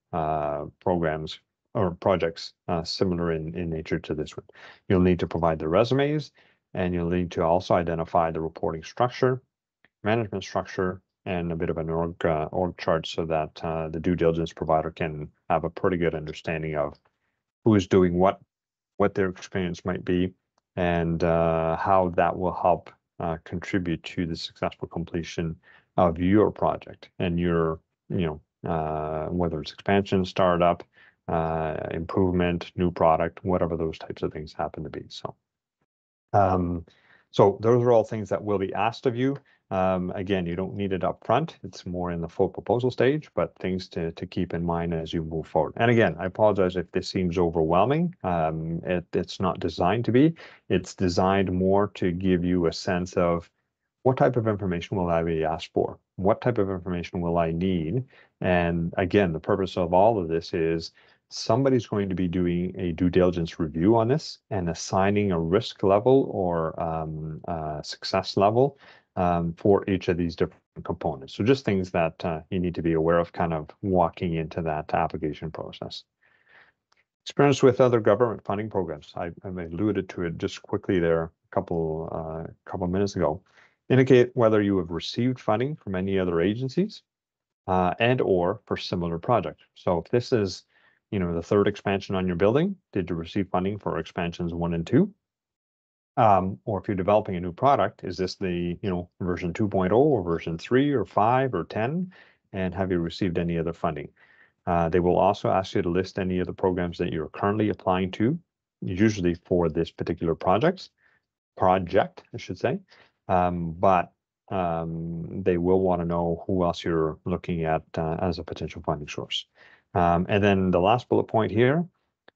programs or projects similar in nature to this one. You'll need to provide the resumes, and you'll need to also identify the reporting structure, management structure, and a bit of an org chart so that the due diligence provider can have a pretty good understanding of who is doing what their experience might be, and how that will help contribute to the successful completion of your project and your, whether it's expansion, startup, improvement, new product, whatever those types of things happen to be. So those are all things that will be asked of you. Again, you don't need it up front. It's more in the full proposal stage, but things to keep in mind as you move forward. And again, I apologize if this seems overwhelming. It's not designed to be. It's designed more to give you a sense of what type of information will I be asked for? What type of information will I need? And again, the purpose of all of this is somebody's going to be doing a due diligence review on this and assigning a risk level or success level for each of these different components. So just things that you need to be aware of kind of walking into that application process. Experience with other government funding programs. I alluded to it just quickly there a couple minutes ago. Indicate whether you have received funding from any other agencies and or for similar projects. So if this is, the 3rd expansion on your building, did you receive funding for expansions 1 and 2? Or if you're developing a new product, is this the, version 2.0 or version 3 or 5 or 10? And have you received any other funding? They will also ask you to list any of the programs that you're currently applying to, usually for this particular project. project, I should say. But they will want to know who else you're looking at as a potential funding source. And then the last bullet point here,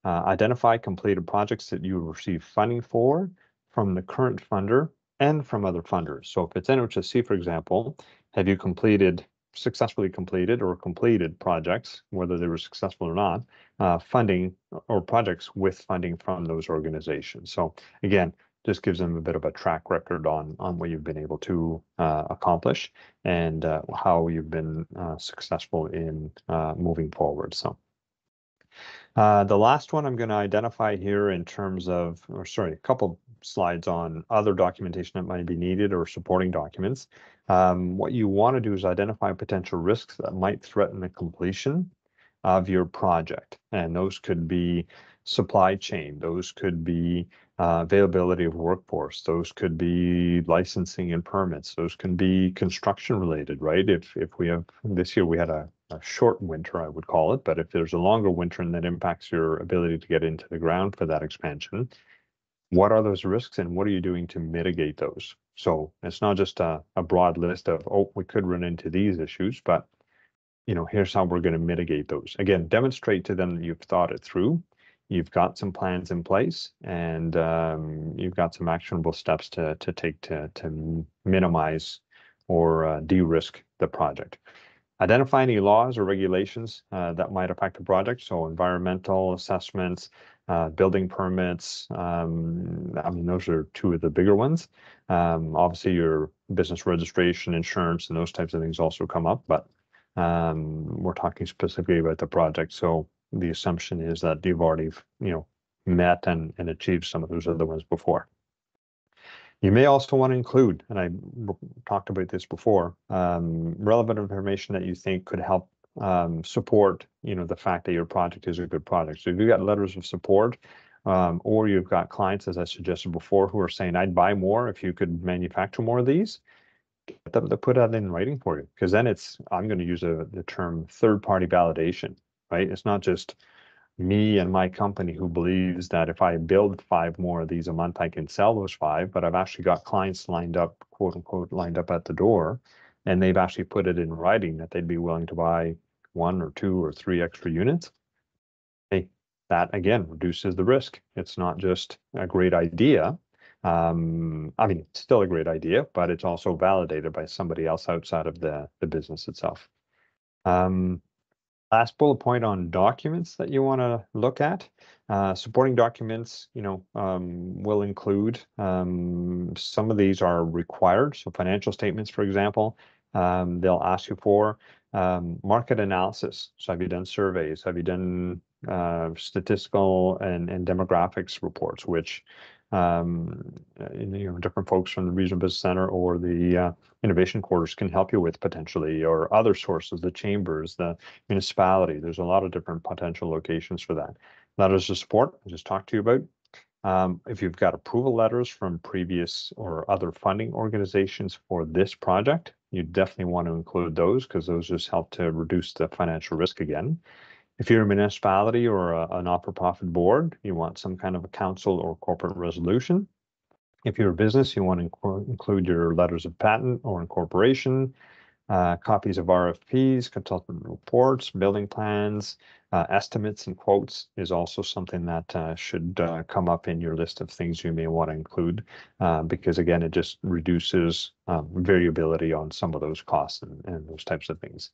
identify completed projects that you receive funding for from the current funder and from other funders. So if it's NOHFC, for example, have you successfully completed or completed projects, whether they were successful or not, funding or projects with funding from those organizations. So again, just gives them a bit of a track record on what you've been able to accomplish and how you've been successful in moving forward. So the last one I'm going to identify here in terms of, or sorry, a couple slides on other documentation that might be needed or supporting documents. What you want to do is identify potential risks that might threaten the completion of your project. And those could be supply chain, those could be availability of workforce, those could be licensing and permits, those can be construction related, right? If we have, this year we had a short winter, I would call it, but if there's a longer winter and that impacts your ability to get into the ground for that expansion, what are those risks and what are you doing to mitigate those? So it's not just a broad list of, oh, we could run into these issues, but here's how we're going to mitigate those. Again, demonstrate to them that you've thought it through, you've got some plans in place, and you've got some actionable steps to take to minimize or de-risk the project. Identify any laws or regulations that might affect the project. So environmental assessments, building permits. I mean, those are two of the bigger ones. Obviously, your business registration, insurance, and those types of things also come up, but we're talking specifically about the project. So the assumption is that you've already, met and achieved some of those other ones before. You may also want to include, and I talked about this before, relevant information that you think could help support, the fact that your project is a good project. So if you've got letters of support, or you've got clients, as I suggested before, who are saying, I'd buy more if you could manufacture more of these, get them to put that in writing for you. Because then I'm going to use the term third-party validation, right? It's not just me and my company who believes that if I build 5 more of these a month, I can sell those 5, but I've actually got clients lined up, quote unquote, lined up at the door, and they've actually put it in writing that they'd be willing to buy 1 or 2 or 3 extra units. Hey, that again reduces the risk. It's not just a great idea. I mean, it's still a great idea, but it's also validated by somebody else outside of the business itself. Last bullet point on documents that you want to look at. Supporting documents, will include, some of these are required. So financial statements, for example, they'll ask you for market analysis. So have you done surveys? Have you done statistical and demographics reports, which different folks from the Regional Business Center or the innovation quarters can help you with potentially, or other sources, the chambers, the municipality. There's a lot of different potential locations for that. Letters of support, I just talked to you about. If you've got approval letters from previous or other funding organizations for this project, you definitely want to include those because those just help to reduce the financial risk again. If you're a municipality or a not-for-profit board, you want some kind of a council or corporate resolution. If you're a business, you want to include your letters of patent or incorporation, copies of RFPs, consultant reports, building plans, estimates and quotes is also something that should come up in your list of things you may want to include because, again, it just reduces variability on some of those costs and those types of things.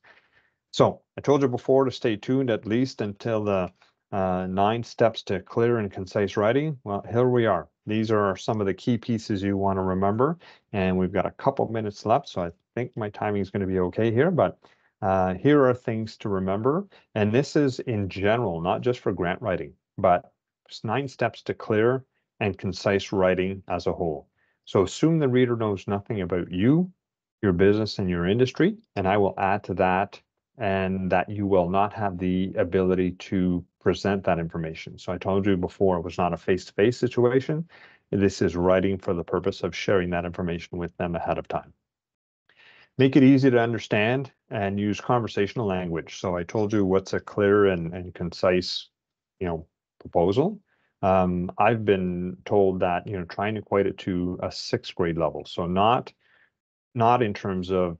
So I told you before to stay tuned at least until the 9 steps to clear and concise writing. Well, here we are. These are some of the key pieces you want to remember, and we've got a couple minutes left, so I think my timing is going to be okay here, but here are things to remember. And this is in general, not just for grant writing, but 9 steps to clear and concise writing as a whole. So assume the reader knows nothing about you, your business, and your industry, and I will add to that and that you will not have the ability to present that information. So I told you before, it was not a face-to-face situation. This is writing for the purpose of sharing that information with them ahead of time. Make it easy to understand and use conversational language. So I told you what's a clear and concise, proposal. I've been told that, trying to equate it to a sixth grade level. So not in terms of,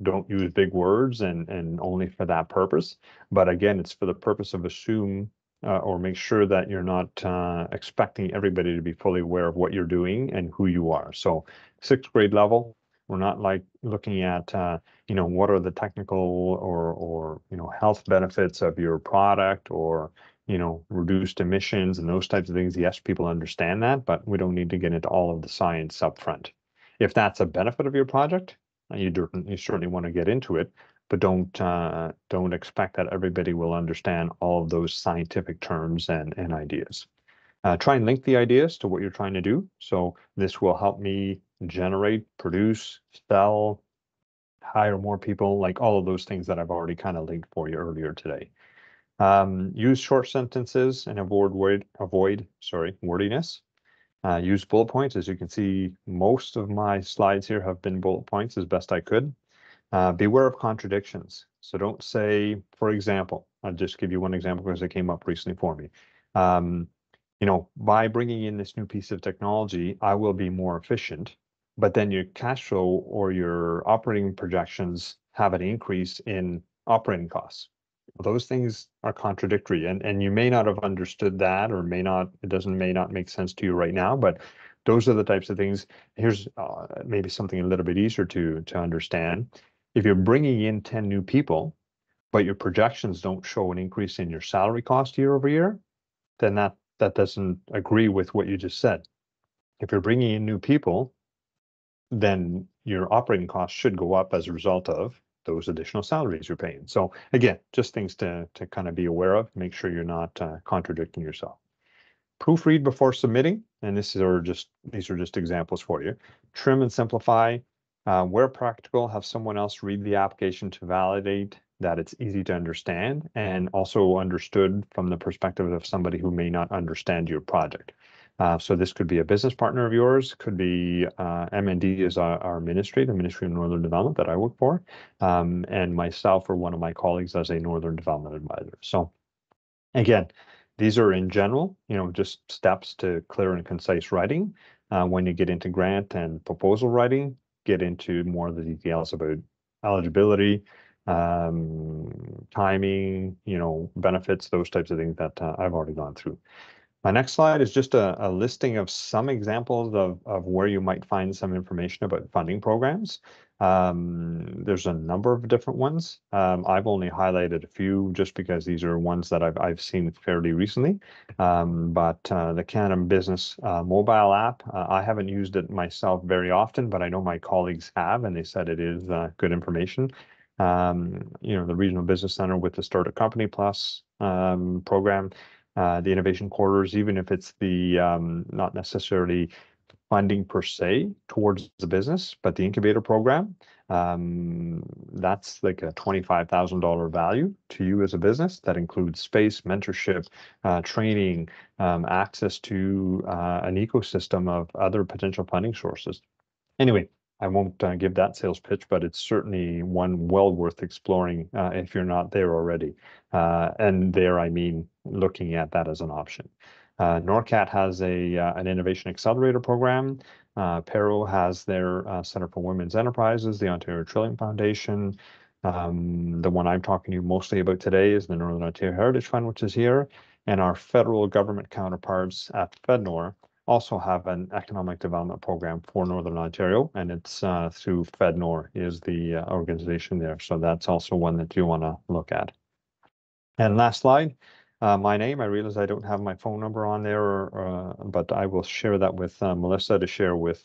don't use big words and only for that purpose. But again, it's for the purpose of assume or make sure that you're not expecting everybody to be fully aware of what you're doing and who you are. So sixth grade level, we're not like looking at, what are the technical or health benefits of your product or, reduced emissions and those types of things. Yes, people understand that, but we don't need to get into all of the science up front. If that's a benefit of your project, you certainly want to get into it, but don't expect that everybody will understand all of those scientific terms and ideas. Try and link the ideas to what you're trying to do. So this will help me generate, produce, sell, hire more people, like all of those things that I've already kind of linked for you earlier today. Use short sentences and avoid wordiness. Use bullet points. As you can see, most of my slides here have been bullet points as best I could. Beware of contradictions. So don't say, for example, I'll just give you one example because it came up recently for me. By bringing in this new piece of technology, I will be more efficient, but then your cash flow or your operating projections have an increase in operating costs. Those things are contradictory, and you may not have understood that, or may not make sense to you right now, but those are the types of things. Here's maybe something a little bit easier to understand. If you're bringing in 10 new people, but your projections don't show an increase in your salary cost year over year, then that doesn't agree with what you just said. If you're bringing in new people, then your operating costs should go up as a result of those additional salaries you're paying. So again, just things to kind of be aware of, make sure you're not contradicting yourself. Proofread before submitting, and these are just examples for you. Trim and simplify. Where practical, have someone else read the application to validate that it's easy to understand and also understood from the perspective of somebody who may not understand your project. So this could be a business partner of yours, could be MND is our ministry, the Ministry of Northern Development that I work for, and myself or one of my colleagues as a Northern Development Advisor. So again, these are in general, just steps to clear and concise writing. When you get into grant and proposal writing, get into more of the details about eligibility, timing, benefits, those types of things that I've already gone through. My next slide is just a listing of some examples of where you might find some information about funding programs. There's a number of different ones. I've only highlighted a few just because these are ones that I've seen fairly recently. But the Canada Business mobile app, I haven't used it myself very often, but I know my colleagues have, and they said it is good information. The Regional Business Center with the Start a Company Plus program, the innovation corridors, even if it's the not necessarily funding per se towards the business, but the incubator program, that's like a $25,000 value to you as a business. That includes space, mentorship, training, access to an ecosystem of other potential funding sources. Anyway, I won't give that sales pitch, but it's certainly one well worth exploring if you're not there already. And there, I mean, looking at that as an option. NORCAT has an innovation accelerator program. PERO has their Center for Women's Enterprises, the Ontario Trillium Foundation. The one I'm talking to you mostly about today is the Northern Ontario Heritage Fund, which is here. And our federal government counterparts at FedNor also have an economic development program for Northern Ontario, and it's through FedNor is the organization there. So that's also one that you want to look at. And last slide, my name. I realize I don't have my phone number on there, but I will share that with Melissa to share with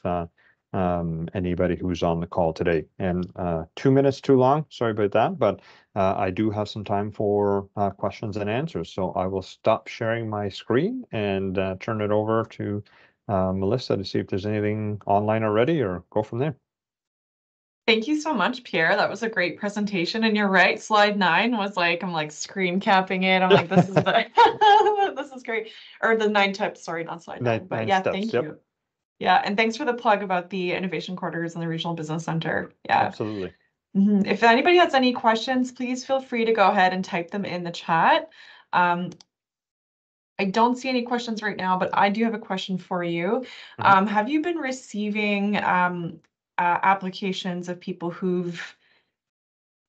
anybody who's on the call today. And 2 minutes too long, sorry about that, but I do have some time for questions and answers. So I will stop sharing my screen and turn it over to Melissa to see if there's anything online already or go from there. Thank you so much, Pierre. That was a great presentation. And you're right, slide 9 was like, I'm like screen capping it. I'm like, this is this is great. Or the 9 tips, sorry, not slide 9. But yeah, steps, thank you. Yeah, and thanks for the plug about the innovation quarters and the Regional Business Center. Yeah, absolutely. If anybody has any questions, please feel free to go ahead and type them in the chat. I don't see any questions right now, but I do have a question for you. Mhm. Have you been receiving applications of people who've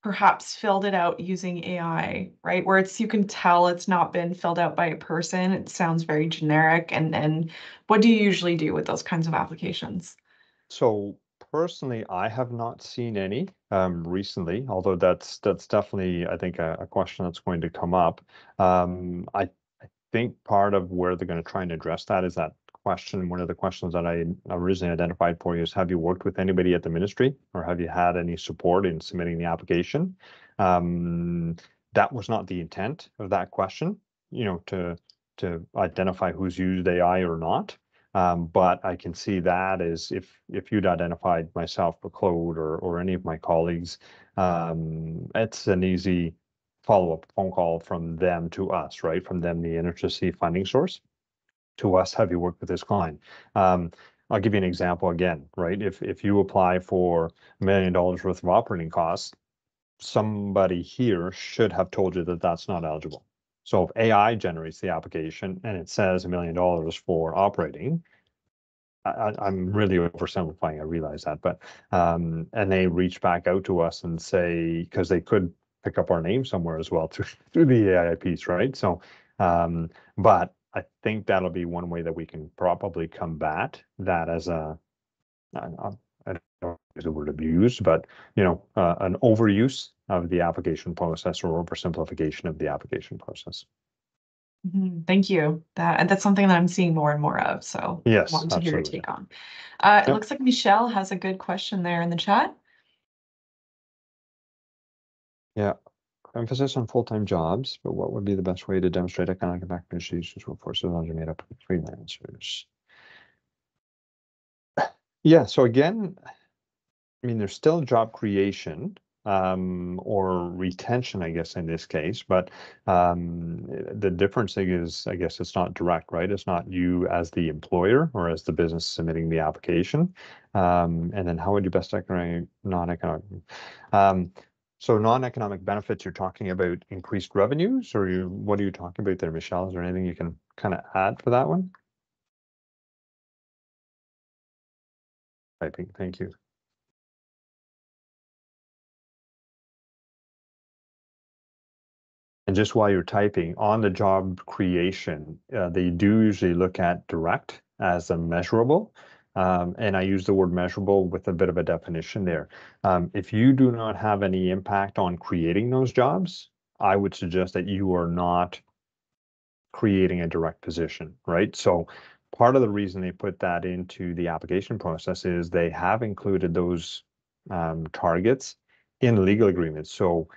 perhaps filled it out using AI, right? Where you can tell it's not been filled out by a person. It sounds very generic. And what do you usually do with those kinds of applications? So personally, I have not seen any recently, although that's definitely, I think, a question that's going to come up. I think part of where they're going to try and address that is that question. One of the questions that I originally identified for you is, have you worked with anybody at the ministry, or have you had any support in submitting the application? Um, that was not the intent of that question, to identify who's used AI or not. But I can see that as if you'd identified myself or Claude or any of my colleagues, it's an easy follow-up phone call from them to us, right? From them, the NOHFC funding source, to us, have you worked with this client? I'll give you an example again, right? If you apply for $1 million worth of operating costs, somebody here should have told you that that's not eligible. So if AI generates the application and it says $1 million for operating, I'm really oversimplifying, I realize that, but and they reach back out to us and say, because they could pick up our name somewhere as well through the AI piece, right? So, but I think that'll be one way that we can probably combat that as I don't know if the word abused, but an overuse of the application process or oversimplification of the application process. Thank you. That's something that I'm seeing more and more of. So Yes, wanted to hear your absolutely. take on. It Yep. looks like Michelle has a good question there in the chat. Yeah. Emphasis on full-time jobs, but what would be the best way to demonstrate economic impact of institutions workforce are made up of freelancers? Yeah, so again, I mean, there's still job creation, or retention, I guess, in this case, but the difference is, I guess, it's not direct, right? It's not you as the employer or as the business submitting the application. And then how would you best economic, non-economic? Um, so non-economic benefits, you're talking about increased revenues, or what are you talking about there, Michelle? Is there anything you can kind of add for that one? Typing, thank you. And just while you're typing, on the job creation, they do usually look at direct as a measurable. And I use the word measurable with a bit of a definition there. If you do not have any impact on creating those jobs, I would suggest that you are not creating a direct position, right? So part of the reason they put that into the application process is they have included those targets in legal agreements. So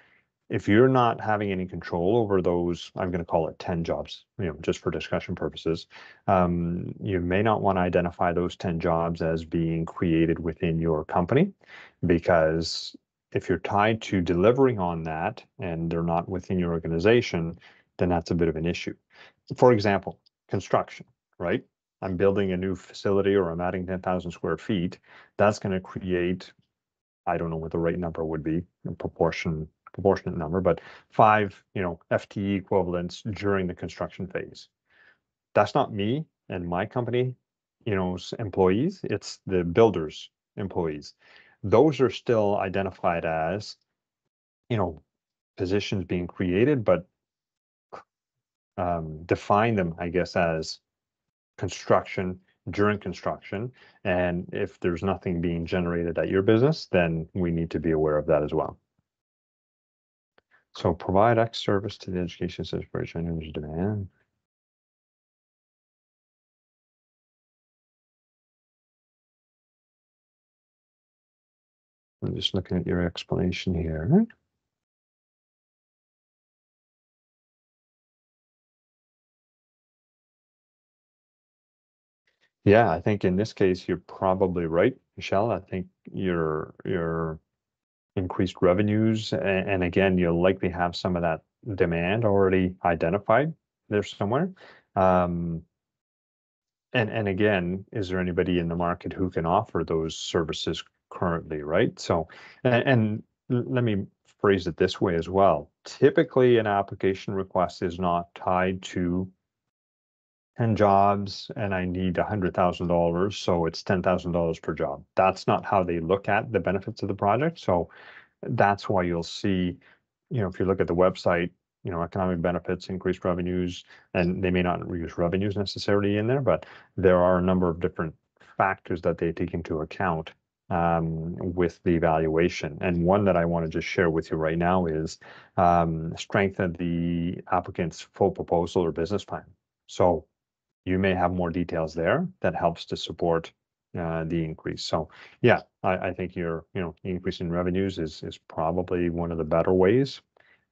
if you're not having any control over those, I'm going to call it 10 jobs, just for discussion purposes, you may not want to identify those 10 jobs as being created within your company, because if you're tied to delivering on that and they're not within your organization, then that's a bit of an issue. For example, construction, right? I'm building a new facility, or I'm adding 10,000 square feet. That's going to create, I don't know what the right number would be, a proportionate number, but 5, FTE equivalents during the construction phase. That's not me and my company, employees. It's the builder's employees. Those are still identified as, positions being created, but define them, I guess, as construction during construction. And if there's nothing being generated at your business, then we need to be aware of that as well. So provide X service to the education system for which there's demand. I'm just looking at your explanation here. Yeah, I think in this case, you're probably right, Michelle. I think your increased revenues, and again, you'll likely have some of that demand already identified there somewhere. And again, is there anybody in the market who can offer those services currently, right? So, and let me phrase it this way as well. Typically, an application request is not tied to 10 jobs and I need $100,000, so it's $10,000 per job. That's not how they look at the benefits of the project. So that's why you'll see, if you look at the website, economic benefits, increased revenues, and they may not use revenues necessarily in there, but there are a number of different factors that they take into account with the evaluation. And one that I want to just share with you right now is strengthen the applicant's full proposal or business plan. So you may have more details there that helps to support the increase. So yeah, I think your increase in revenues is probably one of the better ways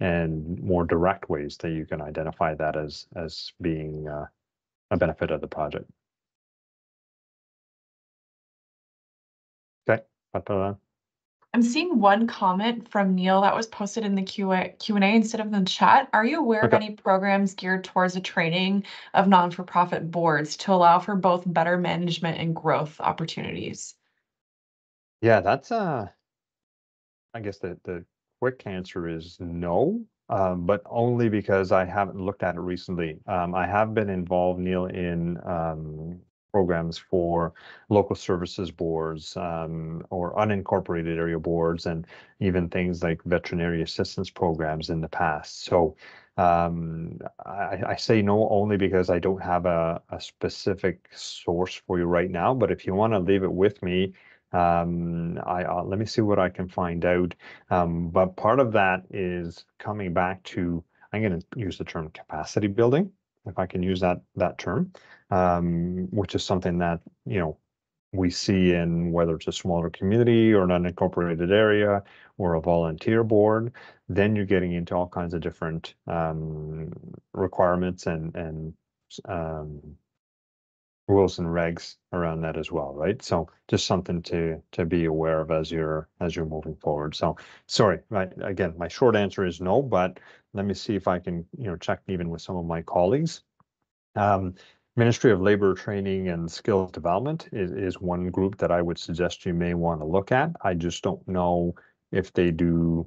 and more direct ways that you can identify that as being a benefit of the project. Okay, I'm seeing one comment from Neil that was posted in the Q&A instead of in the chat. Are you aware of Okay. any programs geared towards the training of non-for-profit boards to allow for both better management and growth opportunities? Yeah, that's I guess the quick answer is no, but only because I haven't looked at it recently. I have been involved, Neil, in programs for local services boards or unincorporated area boards, and even things like veterinary assistance programs in the past. So I say no only because I don't have a specific source for you right now, but if you want to leave it with me, let me see what I can find out. But part of that is coming back to, I'm going to use the term capacity building, if I can use that term, which is something that, we see in whether it's a smaller community or an unincorporated area or a volunteer board. Then you're getting into all kinds of different requirements and rules and regs around that as well, right? So just something to be aware of as you're moving forward. So sorry, right? Again, my short answer is no, but let me see if I can check even with some of my colleagues. Ministry of Labor Training and Skills Development is one group that I would suggest you may want to look at. I just don't know if they do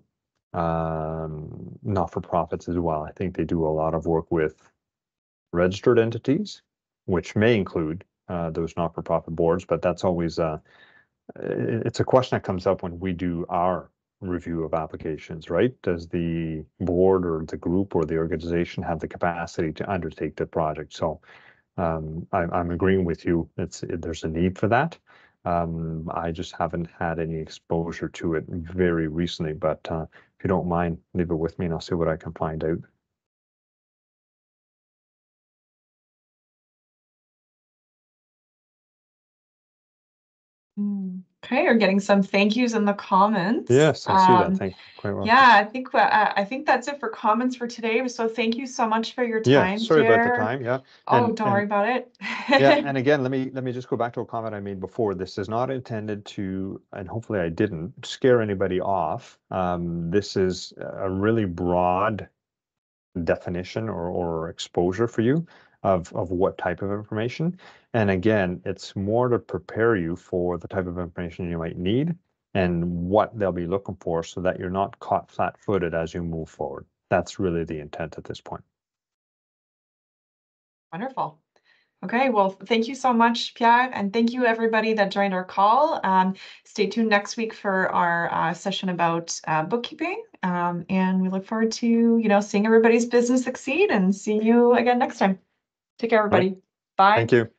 not-for-profits as well. I think they do a lot of work with registered entities, which may include those not-for-profit boards, but that's always it's a question that comes up when we do our review of applications, right? Does the board or the group or the organization have the capacity to undertake the project? So I'm agreeing with you. There's a need for that. I just haven't had any exposure to it very recently, but if you don't mind, leave it with me and I'll see what I can find out. Okay, you're getting some thank yous in the comments. Yes, I see that. Thank you. Quite well. Yeah, I think that's it for comments for today. So thank you so much for your Yeah, time, sorry about the Pierre. time. Yeah. Oh, don't worry about it. Yeah, and again, let me just go back to a comment I made before. This is not intended to, and hopefully I didn't scare anybody off. This is a really broad definition or exposure for you of what type of information. And again, it's more to prepare you for the type of information you might need and what they'll be looking for so that you're not caught flat-footed as you move forward. That's really the intent at this point. Wonderful. Okay, well, thank you so much, Pierre, and thank you everybody that joined our call. Stay tuned next week for our session about bookkeeping, and we look forward to seeing everybody's business succeed and seeing you again next time. Take care, everybody. Bye. Thank you.